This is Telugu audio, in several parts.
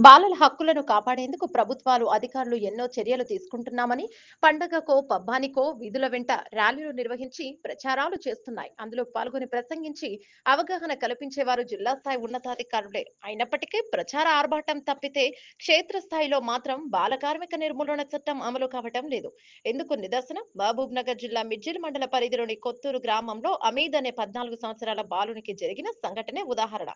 బాలల హక్కులను కాపాడేందుకు ప్రభుత్వాలు, అధికారులు ఎన్నో చర్యలు తీసుకుంటున్నామని, పండగకో, పబ్బానికో వీధుల వెంట ర్యాలీలు నిర్వహించి ప్రచారాలు చేస్తున్నాయి. అందులో పాల్గొని ప్రసంగించి అవగాహన కల్పించేవారు జిల్లా స్థాయి ఉన్నతాధికారులే. అయినప్పటికీ ప్రచార ఆర్భాటం తప్పితే క్షేత్రస్థాయిలో మాత్రం బాల కార్మిక నిర్మూలన చట్టం అమలు కావటం లేదు. ఎందుకు నిదర్శనం మహబూబ్ నగర్ జిల్లా మిర్జిల్ మండల పరిధిలోని కొత్తూరు గ్రామంలో అమీద్ అనే 14 సంవత్సరాల బాలునికి జరిగిన సంఘటనే ఉదాహరణ.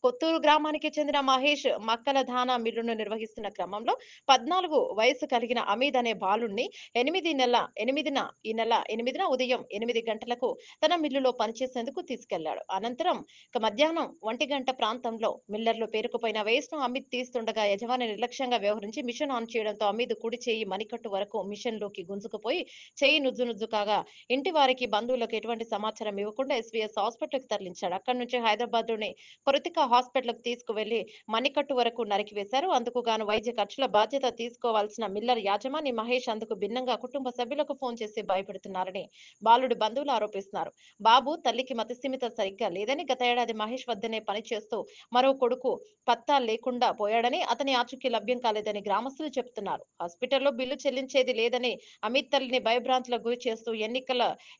కొత్తూరు గ్రామానికి చెందిన మహేష్ మక్కల ధానా మిల్లును నిర్వహిస్తున్న క్రమంలో 14 వయసు కలిగిన అమీద్ అనే బాలుణ్ణి ఈ నెల 8న ఉదయం 8 గంటలకు తన మిల్లులో పనిచేసేందుకు తీసుకెళ్లాడు. అనంతరం మధ్యాహ్నం 1 గంట ప్రాంతంలో మిల్లర్లు పేరుకుపోయిన వేస్ట్ ను అమీద్ తీస్తుండగా యజమాని నిర్లక్ష్యంగా వ్యవహరించి మిషన్ ఆన్ చేయడంతో అమీద్ కుడి చేయి మణికట్టు వరకు మిషన్ లోకి గుంజుకుపోయి చేయి నుజ్జు కాగా ఇంటి వారికి బంధువులకు ఎటువంటి సమాచారం ఇవ్వకుండా ఎస్వీఎస్ హాస్పిటల్ కి తరలించాడు. అక్కడి నుంచి హైదరాబాద్ లోని కొరతిక హాస్పిటల్ కు తీసుకువెళ్లి మణికట్టు వరకు నరికివేశారు. అందుకు గాను వైద్య ఖర్చుల బాధ్యత తీసుకోవాల్సిన మిల్లర్ యాజమాని మహేష్ అందుకు భిన్నంగా కుటుంబ సభ్యులకు ఫోన్ చేసి భయపెడుతున్నారని బాలుడి బంధువులు ఆరోపిస్తున్నారు. బాబు తల్లికి మతిస్థిమితం సరిగ్గా లేదని, గత ఏడాది మహేష్ వద్దనే పనిచేస్తూ మరో కొడుకు పత్తా లేకుండా పోయాడని, అతని ఆచూకీ లభ్యం కాలేదని గ్రామస్తులు చెబుతున్నారు. హాస్పిటల్లో బిల్లు చెల్లించేది లేదని అమిత్ తల్లిని భయభ్రాంతులకు గురి చేస్తూ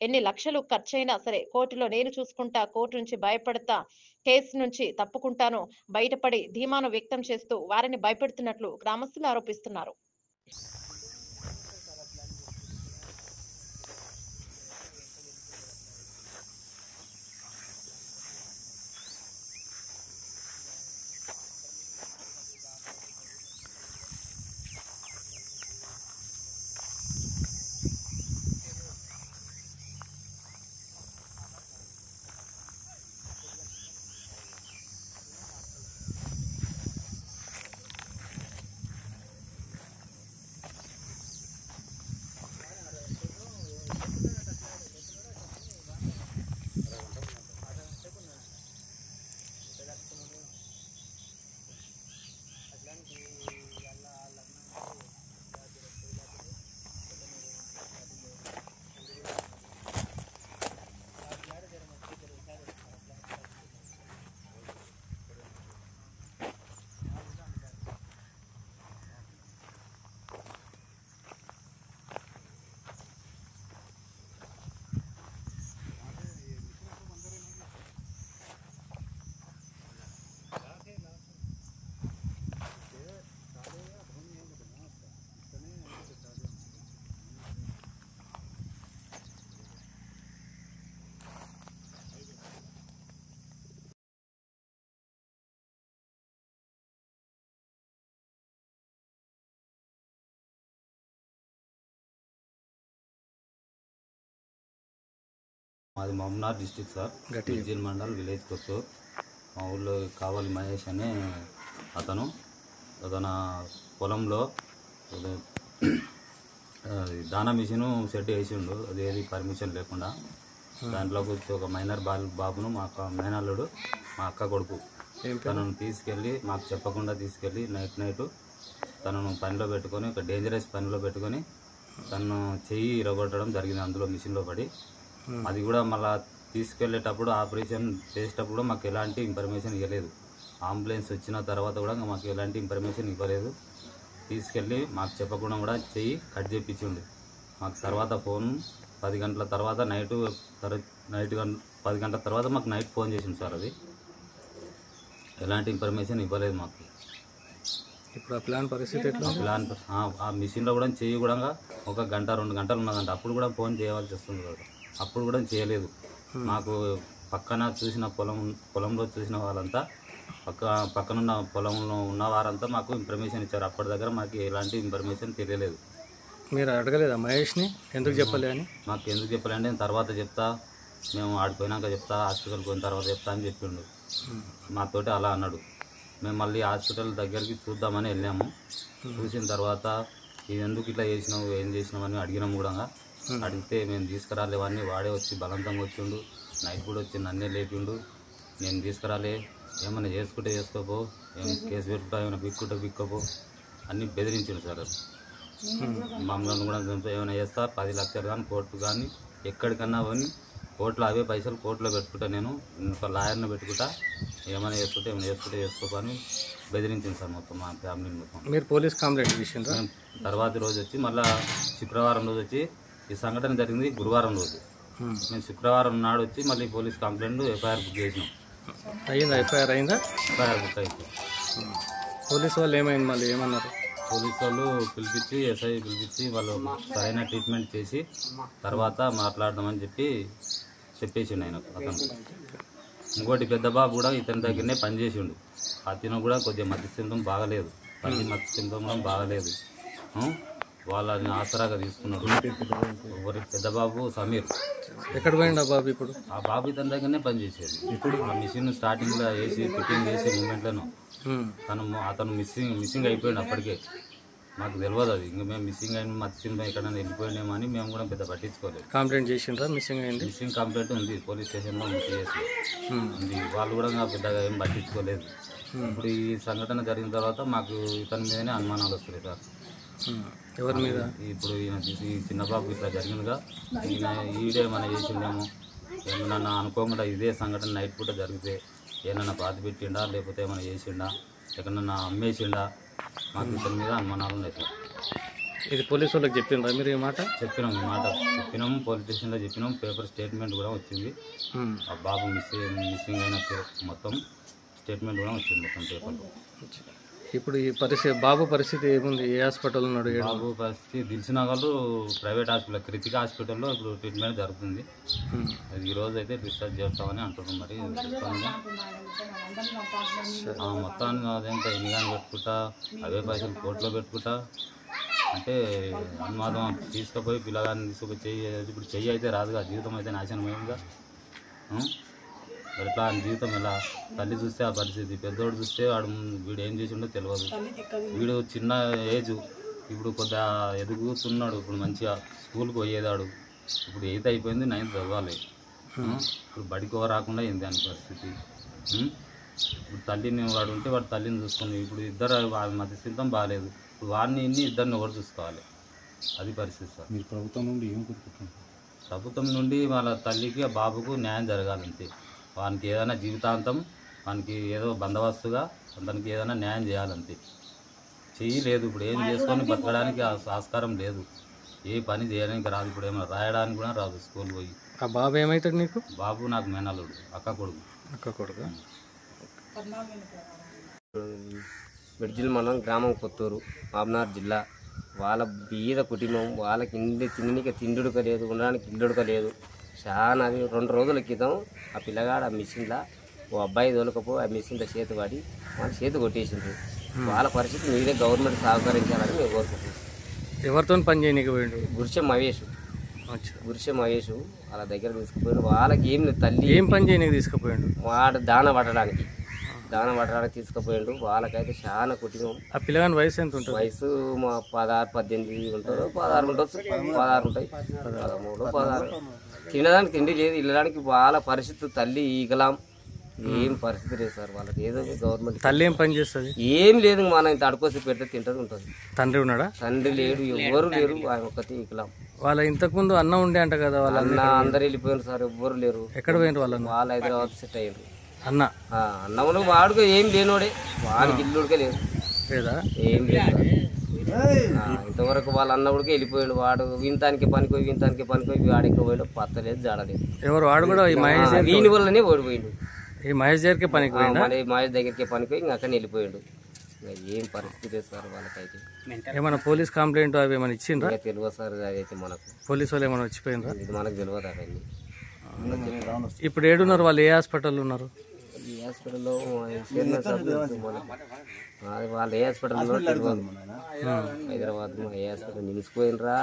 ఎన్ని లక్షలు ఖర్చైనా సరే కోర్టులో నేను చూసుకుంటా, కోర్టు నుంచి భయపడతా, కేసు నుంచి తప్పుకుంటాను, బయటపడి ధీమాను వ్యక్తం చేస్తూ వారిని భయపెడుతున్నట్లు గ్రామస్తులు ఆరోపిస్తున్నారు. మాది Mahabubnagar district sir, Midjil mandal village Kothur. మా ఊళ్ళో కావాలి మహేష్ అనే అతను తన పొలంలో దానా మిషన్ సెట్ వేసిండు, అదేది పర్మిషన్ లేకుండా. దాంట్లోకి వచ్చి ఒక మైనర్ బాబును మా మేనల్లుడు, మా అక్క కొడుకు, తనను తీసుకెళ్ళి మాకు చెప్పకుండా తీసుకెళ్ళి నైట్ తనను పనిలో పెట్టుకొని, ఒక డేంజరస్ పనిలో పెట్టుకొని తనను చెయ్యి ఇరగొట్టడం జరిగింది. అందులో మిషన్లో పడి అది కూడా మళ్ళీ తీసుకెళ్లేటప్పుడు ఆపరేషన్ చేసేటప్పుడు కూడా మాకు ఎలాంటి ఇన్ఫర్మేషన్ ఇవ్వలేదు. అంబులెన్స్ వచ్చిన తర్వాత కూడా మాకు ఎలాంటి ఇన్ఫర్మేషన్ ఇవ్వలేదు. తీసుకెళ్ళి మాకు చెప్పకుండా కూడా చెయ్యి కట్ చేయించిండు. మాకు తర్వాత ఫోన్ 10 గంటల తర్వాత నైట్ 10 గంటల తర్వాత మాకు నైట్ ఫోన్ చేసింది సార్. అది ఎలాంటి ఇన్ఫర్మేషన్ ఇవ్వలేదు మాకు. ఇప్పుడు ఆ ప్లాన్ పరిస్థితి ఆ మిషన్లో కూడా చెయ్యి కూడా 1 గంట 2 గంటలు ఉన్నదంట. అప్పుడు కూడా ఫోన్ చేయవలసి వస్తుంది కదా, అప్పుడు కూడా చేయలేదు. మాకు పక్కన చూసిన పొలంలో చూసిన వాళ్ళంతా, పక్కనున్న పొలంలో ఉన్న వారంతా మాకు ఇన్ఫర్మేషన్ ఇచ్చారు. అప్పటి దగ్గర మాకు ఎలాంటి ఇన్ఫర్మేషన్ తెలియలేదు. మీరు అడగలేదా మహేష్ని ఎందుకు చెప్పలే అని? మాకు ఎందుకు చెప్పలే అంటే, నేను తర్వాత చెప్తా, మేము ఆడిపోయినాక చెప్తా, హాస్పిటల్కి పోయిన తర్వాత చెప్తా అని చెప్పిండు. మాతోటి అలా అన్నాడు. మేము మళ్ళీ హాస్పిటల్ దగ్గరికి చూద్దామని వెళ్ళాము. చూసిన తర్వాత ఇది ఎందుకు ఇట్లా చేసినావు, ఏం చేసినావు అని అడిగినాము కూడా. అడిగితే మేము తీసుకురాలేవన్నీ వాడే వచ్చి బలవంతంగా వచ్చిండు. నైట్ కూడా వచ్చి నన్నే లేపిండు. నేను తీసుకురాలే, ఏమైనా చేసుకుంటే చేసుకోపో, ఏం కేసు పెట్టుకుంటా, ఏమైనా బిక్కోపో అన్నీ బెదిరించిండు సార్. మమ్మల్ని కూడా ఏమైనా చేస్తా, 10 లక్షలు కానీ కోర్టు కానీ ఎక్కడికన్నా పోయి కోర్టులో అవే పైసలు కోర్టులో పెట్టుకుంటా, నేను ఒక లాయర్ని పెట్టుకుంటా, ఏమైనా చేసుకోపని బెదిరించింది సార్ మొత్తం మా ఫ్యామిలీ మొత్తం. మీరు పోలీస్ కంప్లైంట్ చేసిండ్రా? మేము తర్వాత రోజు వచ్చి మళ్ళీ శుక్రవారం రోజు వచ్చి ఈ సంఘటన జరిగింది గురువారం రోజు. మేము శుక్రవారం నాడు వచ్చి మళ్ళీ పోలీస్ కంప్లైంట్ ఎఫ్ఐఆర్ బుక్ చేసినాం. అయిందా? ఎఫ్ఐఆర్ అయిందా? ఎఫ్ఐఆర్ బుక్ అయితే పోలీసు వాళ్ళు ఏమైంది మళ్ళీ ఏమన్నారు? పోలీసు వాళ్ళు పిలిపించి ఎస్ఐ పిలిపించి వాళ్ళు సరైన ట్రీట్మెంట్ చేసి తర్వాత మాట్లాడదామని చెప్పేసిండు ఆయన అతను. ఇంకోటి పెద్ద బాబు కూడా ఇతని దగ్గరనే పనిచేసిండు. అతను కూడా కొద్దిగా మధ్యస్థితం బాగలేదు, తల్లి మధ్యస్థితం బాగలేదు. వాళ్ళని ఆసరాగా తీసుకున్నాడు. పెద్ద బాబు సమీర్. ఎక్కడ పోయిండు ఆ బాబు? ఇప్పుడు ఆ బాబు ఇతని దగ్గరనే పనిచేసేది. ఇప్పుడు ఆ మిషన్ స్టార్టింగ్లో వేసి ఫిట్టింగ్ చేసే మూమెంట్లను అతను మిస్సింగ్ అయిపోయాడు. అప్పటికే మాకు తెలియదు అది. ఇంకా మేము మిస్సింగ్ అయిన మధ్యస్థితం ఎక్కడైనా వెళ్ళిపోయినామో అని మేము కూడా పెద్ద పట్టించుకోలేదు. కంప్లైంట్ చేసిండ్రా? మిస్సింగ్ అయింది. మిస్సింగ్ కంప్లైంట్ ఉంది పోలీస్ స్టేషన్లో ఉంది. వాళ్ళు కూడా పెద్దగా ఏం పట్టించుకోలేదు. ఇప్పుడు ఈ సంఘటన జరిగిన తర్వాత మాకు ఇతని మీదనే అనుమానాలు వస్తున్నాయి సార్. ఎవరి మీద? ఇప్పుడు ఈ చిన్న బాబు ఇట్లా జరిగిందిగా, ఈడే మన చేసిందేమో ఏమన్నా అనుకోకుండా ఇదే సంఘటన నైట్ పూట జరిగితే ఏమన్నా బాధ పెట్టిండా లేకపోతే ఏమైనా చేసిండా ఎక్కడన్నా అమ్మేసిండా, మాకు ఇతని మీద అనుమానాలు ఉన్నాయి సార్. ఇది పోలీసు వాళ్ళకి చెప్పిండ్రా మీరు? ఈ మాట చెప్పినాము, పోలీస్ స్టేషన్లో చెప్పినాము. పేపర్ స్టేట్మెంట్ కూడా వచ్చింది. ఆ బాబు మిస్సింగ్ అయిన మొత్తం స్టేట్మెంట్ కూడా వచ్చింది మొత్తం పేపర్లో. ఇప్పుడు ఈ బాబు పరిస్థితి ఏముంది? ఏ హాస్పిటల్ ఉన్నాడు? బాబు పరిస్థితి దిల్సునగర్ ప్రైవేట్ హాస్పిటల్ క్రితిక హాస్పిటల్లో ఇప్పుడు ట్రీట్మెంట్ జరుగుతుంది. ఈరోజు అయితే డిశ్చార్జ్ చేస్తామని అంటున్నాం. మరి మొత్తాన్ని అదేంటో ఎన్ని కానీ పెట్టుకుంటా అవే పైసలు కోర్టులో పెట్టుకుంటా అంటే అనుమాదం తీసుకుపోయి పిల్లగాన్ని తీసుకుపోయి ఇప్పుడు చెయ్యి అయితే రాదుగా, జీవితం అయితే నాశనమైందిగా. ఎట్లా జీవితం ఎలా? తల్లి చూస్తే ఆ పరిస్థితి, పెద్దోడు చూస్తే వీడు ఏం చేసిండో తెలియదు. వీడు చిన్న ఏజ్, ఇప్పుడు కొద్దిగా ఎదుగుతున్నాడు. ఇప్పుడు మంచిగా స్కూల్కి పోయేదాడు. ఇప్పుడు 8th అయిపోయింది, 9th చదవాలి. ఇప్పుడు బడికి రాకుండా ఏంది అని పరిస్థితి. ఇప్పుడు తల్లిని వాడు ఉంటే వాడు తల్లిని చూసుకుంది. ఇప్పుడు ఇద్దరు మధ్య సిద్ధం బాగాలేదు. ఇప్పుడు వాడిని ఇద్దరిని ఒకటి చూసుకోవాలి. అది పరిస్థితి సార్. మీరు ప్రభుత్వం నుండి ఏం కోరుకుంటున్నారు? ప్రభుత్వం నుండి వాళ్ళ తల్లికి ఆ బాబుకు న్యాయం జరగాలంతే. వానికి ఏదైనా జీవితాంతం వానికి ఏదో బందోబస్తుగా అతనికి ఏదైనా న్యాయం చేయాలంతే. చేయలేదు. ఇప్పుడు ఏం చేసుకొని బతకడానికి ఆస్కారం లేదు. ఏ పని చేయడానికి రాదు. ఇప్పుడు ఏమైనా రాయడానికి కూడా రాదు స్కూల్ పోయి. ఆ బాబు ఏమవుతాడు నీకు? బాబు నాకు మేనల్లుడు, అక్క కొడుకు. మిడ్జిల్ మండలం గ్రామం కొత్తూరు, మహబూబ్నగర్ జిల్లా. వాళ్ళ బీద కుటుంబం, వాళ్ళకి తిండికి తిండుడుక లేదు, ఉండడానికి ఇల్లుడుక లేదు. చాలా అది 2 రోజుల క్రితం ఆ పిల్లగాడు ఆ మిషన్లో ఓ అబ్బాయి తోలుకపో ఆ మిషన్లో చేతి పడి వాళ్ళ చేతి కొట్టేసిండ్రు. వాళ్ళ పరిస్థితి మీరే గవర్నమెంట్ సహకరించాలని మేము కోరుకుంటున్నాం. ఎవరితో పని చేయనీకి పోయిండు? గురిశె మహేష్ వాళ్ళ దగ్గర తీసుకుపోయాడు. వాళ్ళకి ఏం తల్లి ఏం పని చేయనీకి తీసుకుపోయాడు? వాడు దాన పట్టడానికి తీసుకుపోయాడు. వాళ్ళకైతే చాలా కుటుంబం. ఆ పిల్లగాని వయసు ఎంత ఉంటుంది? వయసు 16-18 ఉంటారు, 16 ఉండొచ్చు, 16 ఉంటాయి, 13, 16. తినడానికి తిండి లేదు, వెళ్ళడానికి వాళ్ళ పరిస్థితి తల్లి ఈగలాం. ఏం పరిస్థితి లేదు సార్ వాళ్ళకి. ఏదో గవర్నమెంట్ తల్లి ఏం పని చేస్తుంది? ఏం లేదు, మనం ఇంత అడుకోసి పెడితే తింటది ఉంటుంది. తండ్రి ఉన్నాడా? తండ్రి లేడు, ఎవరు లేరు, ఆయన ఒక్కటి ఈగలాం. వాళ్ళ ఇంతకుముందు అన్న ఉండే అంట కదా? వాళ్ళ అందరు వెళ్ళిపోయారు సార్, ఎవ్వరు లేరు. ఎక్కడ పోయినారు వాళ్ళు? వాళ్ళు హైదరాబాద్ సెట్ అయ్యారు. అన్నమును వాడుకో ఏం లేనోడే, వాడికి ఇల్లుడికే లేదు, ఏం లేదు. ఇంతవరకు వాళ్ళ అన్నవుడికి వెళ్ళిపోయాడు. వాడు వింతానికి పనిపోయి వాడికి పోయాడు, పత్తలేదు, జాడలేదు. ఎవరు వాడు కూడా వీని వల్లనే ఓడిపోయిండు. ఈ మహేష్ దగ్గరికి పనికి మహేష్ దగ్గరికి పనిపోయి ఇంకా అక్కడ వెళ్ళిపోయాడు. ఏం పరిస్థితి లేదు సార్ వాళ్ళకైతే. ఏమైనా పోలీస్ కంప్లైంట్ అవి ఏమైనా ఇచ్చిండ్రా? తెలియదు సార్, అదైతే మనకు పోలీసు వాళ్ళు ఏమైనా వచ్చిపోయిండ్రా? ఇది మనకు తెలియదు అవన్నీ. ఇప్పుడు ఏడున్నారు వాళ్ళు? ఏ హాస్పిటల్ ఉన్నారు? ఈ హాస్పిటల్లో వాళ్ళు ఏ హాస్పిటల్లో తెలియదు. హైదరాబాద్ ఏ హాస్పిటల్ నిలిచిపోయినరా,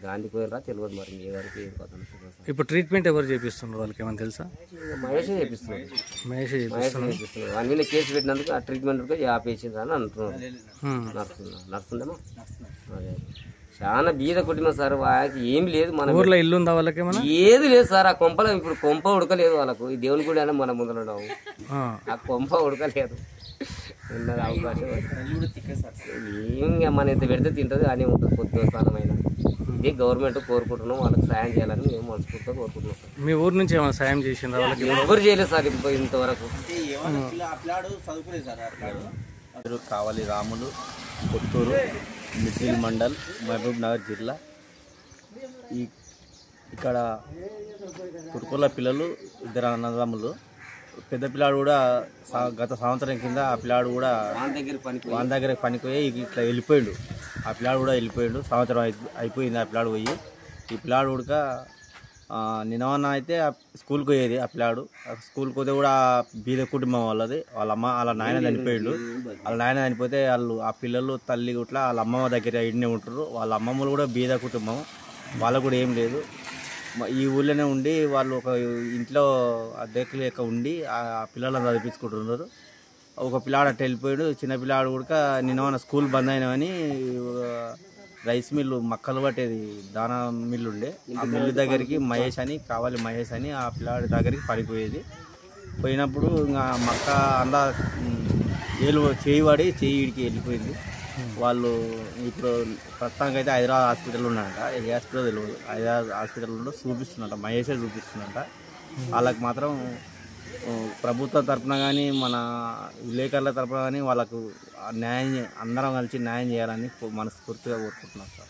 గాంధీకి పోయినరా తెలియదు. మరి ఏ వరకు ఇప్పుడు ట్రీట్మెంట్ ఎవరు చేపిస్తున్నారు? వాళ్ళకి ఏమైనా తెలుసా? మహేష్ చేపిస్తున్నారు. మహేష్ చేపిస్తున్నారు. వాని మీద కేసు పెట్టినందుకు ఆ ట్రీట్మెంట్ ఆపేసిండ్రా అని అంటున్నారు. నడుస్తుందమ్మా. అదే చాలా బీద కుటుంబం సార్. వాళ్ళకి ఏం లేదు. మన ఊర్లో ఇల్లు ఉందా వాళ్ళకి? ఏది లేదు సార్. ఆ కొంపలో ఇప్పుడు కొంప ఉడకలేదు వాళ్ళకు. ఈ దేవుని గుడి అని మన ముందు ఉండవు. ఆ కొంప ఉడకలేదు. ఉన్నది అవకాశం ఏం మన ఇంత పెడితే తింటది అని ఉంటుంది. కొద్ది స్థానమైన ఇదే గవర్నమెంట్ కోరుకుంటున్నాం, వాళ్ళకి సాయం చేయాలని మేము మనస్ఫూర్తిగా కోరుకుంటున్నాం సార్. మీ ఊరు నుంచి ఏమైనా సాయం చేసిండ్రా వాళ్ళకి? ఎవరు చేయలేదు సార్ ఇంతవరకు. కావలి రాములు, కొత్తూరు, మిడ్జిల్ మండల్, మహబూబ్ నగర్ జిల్లా. ఇక్కడ తుర్కుల పిల్లలు ఇద్దరు అన్నదమ్ములు. పెద్ద పిల్లాడు కూడా గత సంవత్సరం కింద ఆ పిల్లాడు కూడా వాని దగ్గర పనిపోయి ఇట్లా వెళ్ళిపోయాడు. ఆ పిల్లాడు కూడా వెళ్ళిపోయాడు. సంవత్సరం అయిపోయింది ఆ పిల్లాడు పోయి. ఈ పిల్లాడు కూడా నిన్నవన్న అయితే స్కూల్కి పోయేది. ఆ పిల్లాడు స్కూల్కి పోతే కూడా బీద కుటుంబం వాళ్ళది. వాళ్ళ నాయన చనిపోయాడు. వాళ్ళ నాయన చనిపోతే వాళ్ళు ఆ పిల్లలు తల్లి గుట్లా వాళ్ళ అమ్మమ్మ దగ్గర ఇన్నే ఉంటారు. వాళ్ళ అమ్మమ్మలు కూడా బీద కుటుంబం, వాళ్ళకు కూడా ఏం లేదు. ఈ ఊళ్ళోనే ఉండి వాళ్ళు ఒక ఇంట్లో అద్దెకు లేక ఉండి ఆ పిల్లలను చదివించుకుంటున్నారు. ఒక పిల్లాడు అట్ట వెళ్ళిపోయాడు. చిన్న పిల్లాడు కూడా నిన్న స్కూల్ బంద్ అయినామని రైస్ మిల్లు మక్కలు పట్టేది దానా మిల్లు ఉండే, ఆ మిల్లు దగ్గరికి మహేష్ అని, కావాలి మహేష్ అని ఆ పిల్లాడి దగ్గరికి పడిపోయేది. పోయినప్పుడు ఇంకా మక్క అంద చేయి పడి ఇడికి వెళ్ళిపోయింది. వాళ్ళు ఇప్పుడు ప్రస్తుతానికి అయితే హైదరాబాద్ హాస్పిటల్ ఉన్నారంట. ఏ హాస్పిటల్ తెలియదు. హైదరాబాద్ హాస్పిటల్లో చూపిస్తున్నట, మహేషే చూపిస్తున్నట. వాళ్ళకి మాత్రం ప్రభుత్వం తరఫున కానీ మన విలేకరుల తరఫున కానీ వాళ్ళకు న్యాయం, అందరం కలిసి న్యాయం చేయాలని మనస్ఫూర్తిగా కోరుకుంటున్నాం సార్.